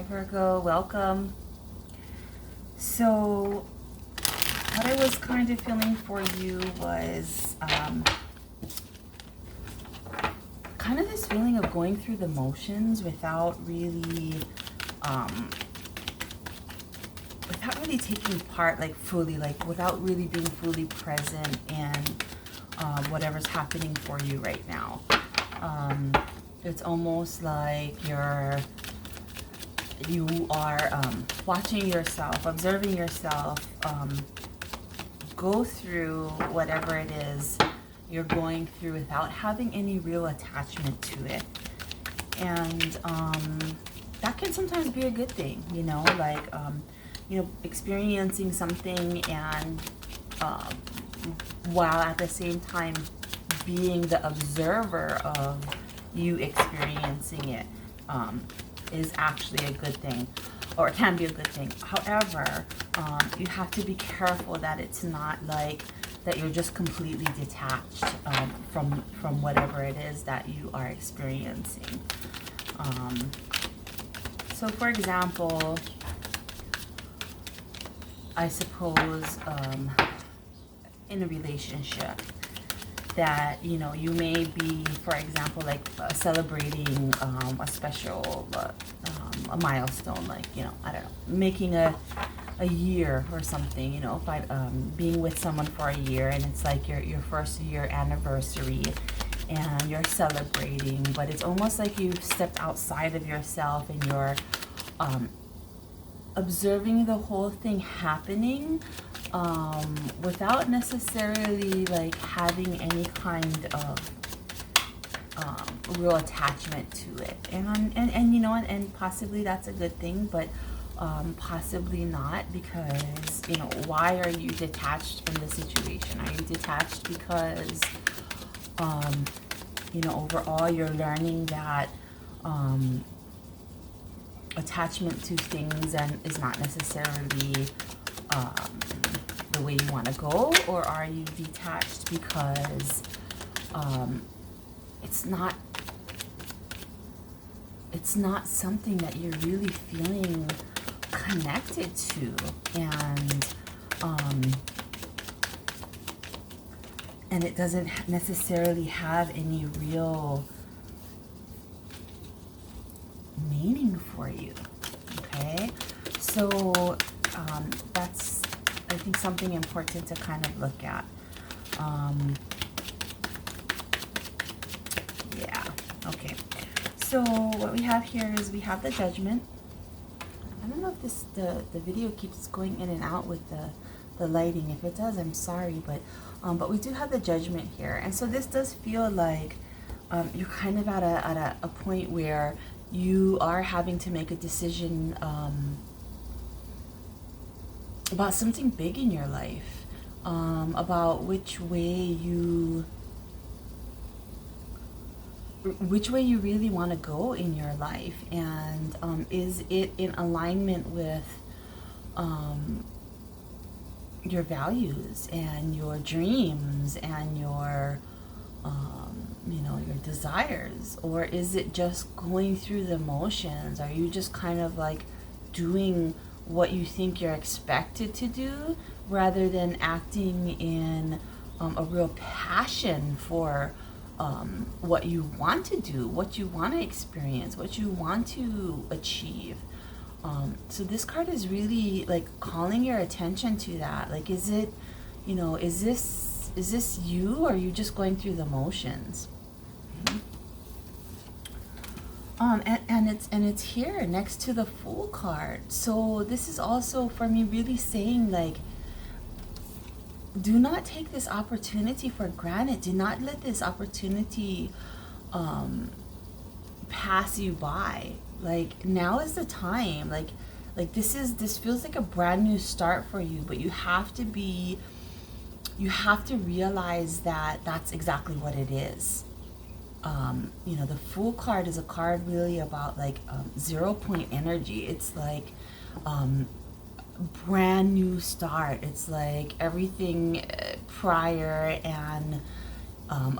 Hi Virgo, welcome. So what I was kind of feeling for you was kind of this feeling of going through the motions without really taking part, like fully, like without really being fully present in whatever's happening for you right now. It's almost like you are watching yourself, observing yourself go through whatever it is you're going through without having any real attachment to it. And that can sometimes be a good thing, you know, like, experiencing something and while at the same time being the observer of you experiencing it is actually a good thing, or it can be a good thing. However, you have to be careful that it's not like that you're just completely detached from whatever it is that you are experiencing. So for example, I suppose in a relationship that, you know, you may be, for example, like celebrating a special, a milestone, like, you know, I don't know, making a year or something, you know, by being with someone for a year, and it's like your first year anniversary and you're celebrating, but it's almost like you've stepped outside of yourself and you're observing the whole thing happening without necessarily like having any kind of real attachment to it. And you know, and possibly that's a good thing, but possibly not, because, you know, why are you detached from the situation? Are you detached because you know, overall you're learning that attachment to things and is not necessarily the way you want to go? Or are you detached because it's not something that you're really feeling connected to, and it doesn't necessarily have any real meaning for you? Okay, so that's, I think, something important to kind of look at. Yeah, okay. So what we have here is we have the Judgment. I don't know if the video keeps going in and out with the lighting. If it does, I'm sorry, but we do have the Judgment here, and so this does feel like you're kind of at a point where you are having to make a decision about something big in your life, about which way you really want to go in your life, and is it in alignment with your values and your dreams and your you know, your desires? Or is it just going through the motions? Are you just kind of like doing what you think you're expected to do rather than acting in a real passion for what you want to do, what you want to experience, what you want to achieve? So this card is really like calling your attention to that. Like, is it, you know, is this you, or are you just going through the motions? And it's here next to the Fool card. So this is also for me really saying, like, do not take this opportunity for granted. Do not let this opportunity pass you by. Like, now is the time. Like this feels like a brand new start for you, but you have to realize that that's exactly what it is. You know, the Fool card is a card really about like 0 point energy. It's like brand new start. It's like everything prior and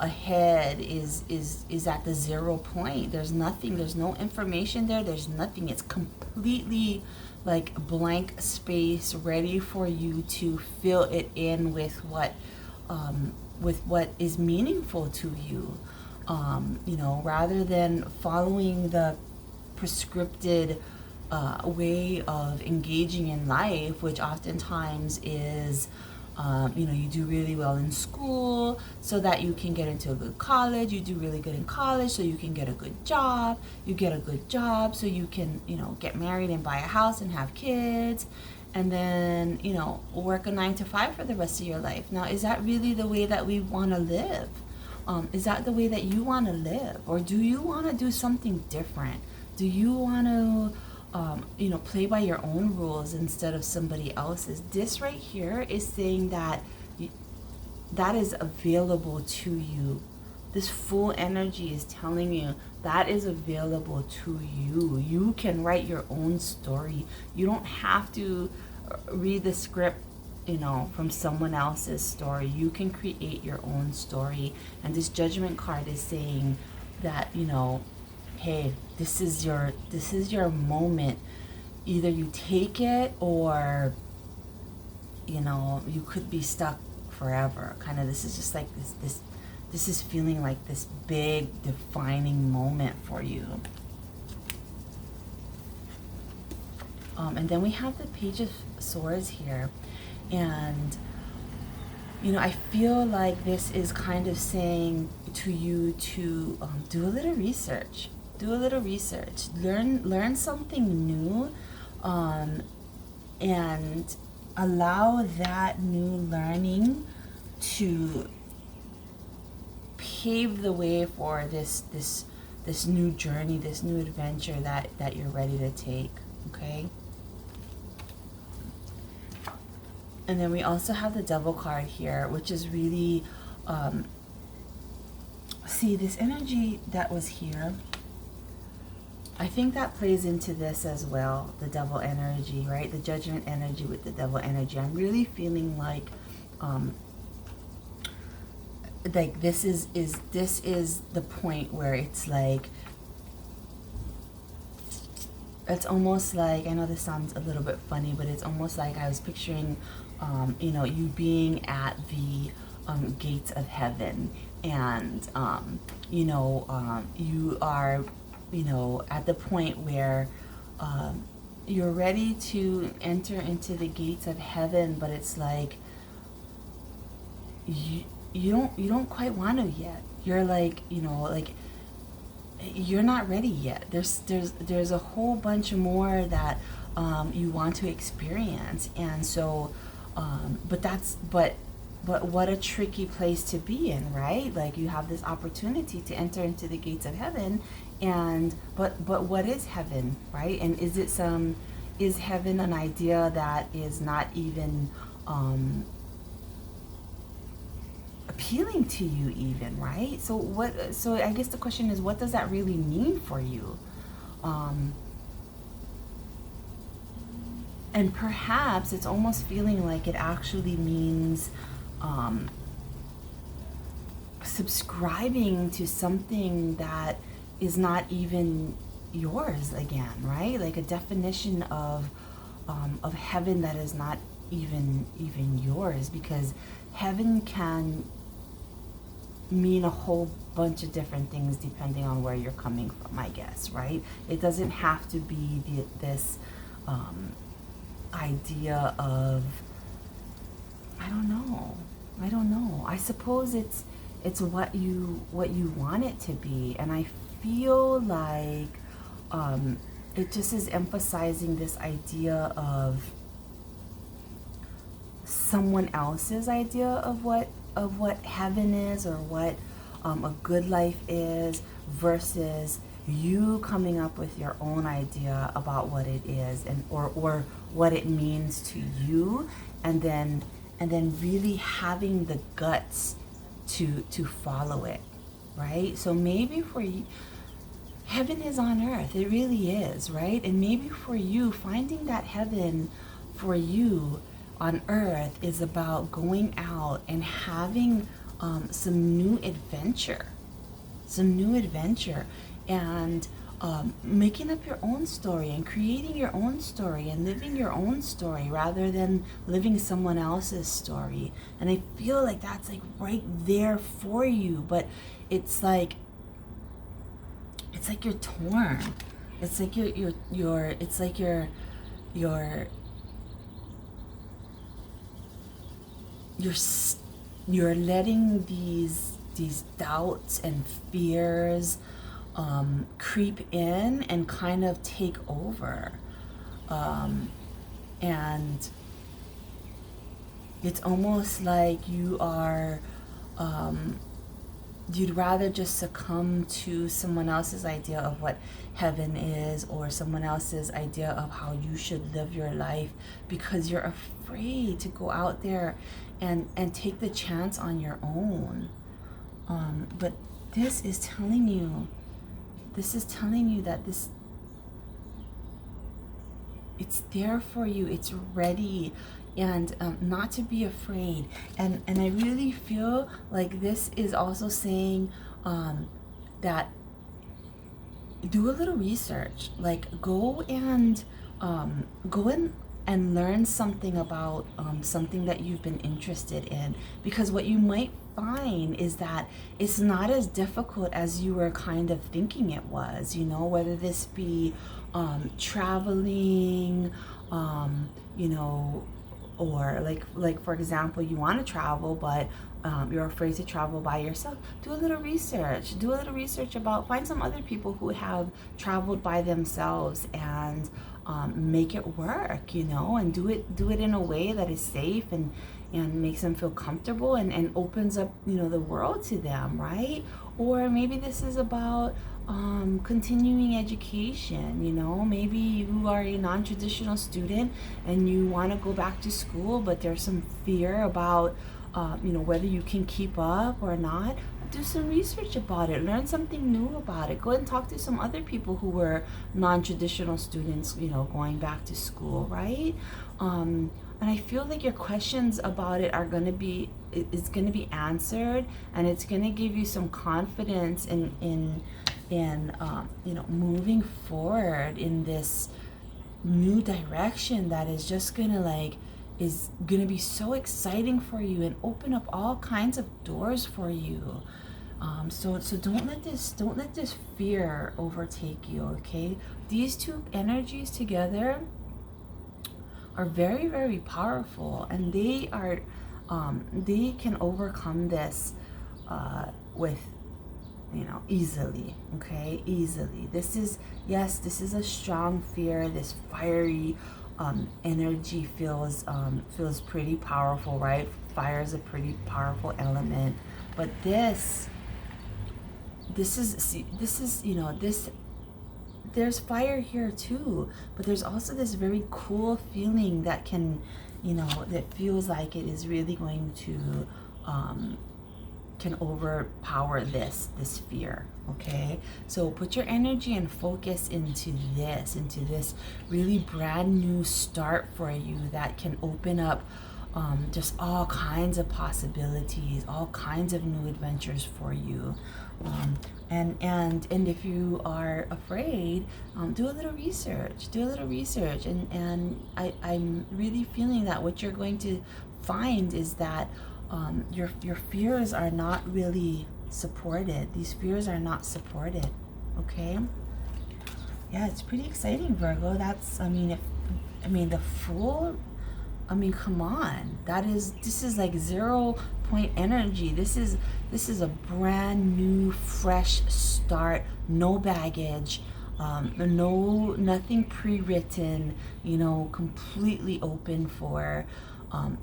ahead is at the 0 point. There's nothing, there's no information there, there's nothing. It's completely like blank space, ready for you to fill it in with what is meaningful to you. You know, rather than following the prescripted way of engaging in life, which oftentimes is, you know, you do really well in school so that you can get into a good college. You do really good in college so you can get a good job. You get a good job so you can, you know, get married and buy a house and have kids. And then, you know, work a 9 to 5 for the rest of your life. Now, is that really the way that we want to live? Is that the way that you want to live? Or do you want to do something different? Do you want to, you know, play by your own rules instead of somebody else's? This right here is saying that that is available to you. This full energy is telling you that is available to you. You can write your own story. You don't have to read the script, you know, from someone else's story. You can create your own story. And this Judgment card is saying that, you know, hey, this is your moment. Either you take it, or, you know, you could be stuck forever. Kind of, this is just like this is feeling like this big defining moment for you. And then we have the Page of Swords here. And, you know, I feel like this is kind of saying to you to do a little research. Do a little research. Learn something new, and allow that new learning to pave the way for this new journey, this new adventure that you're ready to take. Okay. And then we also have the Devil card here, which is really, see, this energy that was here, I think that plays into this as well, the Devil energy, right? The Judgment energy with the Devil energy. I'm really feeling like this is the point where it's like, it's almost like, I know this sounds a little bit funny, but it's almost like I was picturing, you know, you being at the gates of heaven, and you know, you are, you know, at the point where you're ready to enter into the gates of heaven, but it's like you don't quite want to yet. You're like, you know, like you're not ready yet. There's a whole bunch more that you want to experience, and so but what a tricky place to be in, right? Like, you have this opportunity to enter into the gates of heaven, and but what is heaven, right? And is heaven an idea that is not even appealing to you even, right? So I guess the question is, what does that really mean for you? And perhaps it's almost feeling like it actually means subscribing to something that is not even yours again, right? Like a definition of heaven that is not even yours, because heaven can mean a whole bunch of different things depending on where you're coming from, I guess, right? It doesn't have to be this idea of, I don't know. I suppose it's what you want it to be, and I feel like it just is emphasizing this idea of someone else's idea of what heaven is, or what a good life is, versus you coming up with your own idea about what it is, and or what it means to you, and then really having the guts to follow it, right? So maybe for you, heaven is on earth. It really is, right? And maybe for you, finding that heaven for you on earth is about going out and having some new adventure, and making up your own story and creating your own story and living your own story rather than living someone else's story. And I feel like that's like right there for you, but it's like you're torn. It's like you're letting these doubts and fears creep in and kind of take over, and it's almost like you are you'd rather just succumb to someone else's idea of what heaven is, or someone else's idea of how you should live your life, because you're afraid to go out there and take the chance on your own. But this is telling you that it's there for you, it's ready, and not to be afraid. And I really feel like this is also saying that do a little research, like go and learn something about something that you've been interested in, because what you might find is that it's not as difficult as you were kind of thinking it was, you know, whether this be traveling, you know, or like for example, you want to travel but you're afraid to travel by yourself. Do a little research about, find some other people who have traveled by themselves and make it work, you know, and do it in a way that is safe and makes them feel comfortable and opens up, you know, the world to them, right? Or maybe this is about continuing education, you know, maybe you are a non-traditional student and you want to go back to school, but there's some fear about you know, whether you can keep up or not. Do some research about it, learn something new about it, go and talk to some other people who were non-traditional students, you know, going back to school, right? And I feel like your questions about it are going to be, it's going to be answered, and it's going to give you some confidence in you know, moving forward in this new direction that is just going to is going to be so exciting for you and open up all kinds of doors for you. So don't let this fear overtake you, okay? These two energies together are very, very powerful, and they can overcome this with, you know, easily, okay? Easily. This is a strong fear. This fiery energy feels pretty powerful, right? Fire is a pretty powerful element, but this is, you know, there's fire here too, but there's also this very cool feeling that can, you know, that feels like it is really going to can overpower this fear, okay? So put your energy and focus into this really brand new start for you that can open up just all kinds of possibilities, all kinds of new adventures for you. And if you are afraid, do a little research, and I'm really feeling that what you're going to find is that your fears are not really supported. These fears are not supported, okay? Yeah, it's pretty exciting, Virgo. That's, the Fool, come on. This is like 0 point energy. This is a brand new, fresh start, no baggage, nothing pre-written, you know, completely open for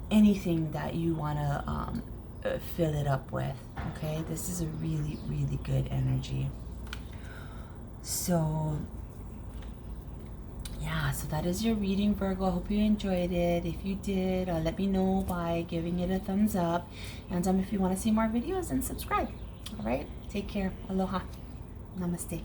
anything that you want to fill it up with, okay? This is a really, really good energy. So yeah, so that is your reading, Virgo. I hope you enjoyed it. If you did, let me know by giving it a thumbs up, and if you want to see more videos, then subscribe. All right, take care. Aloha, namaste.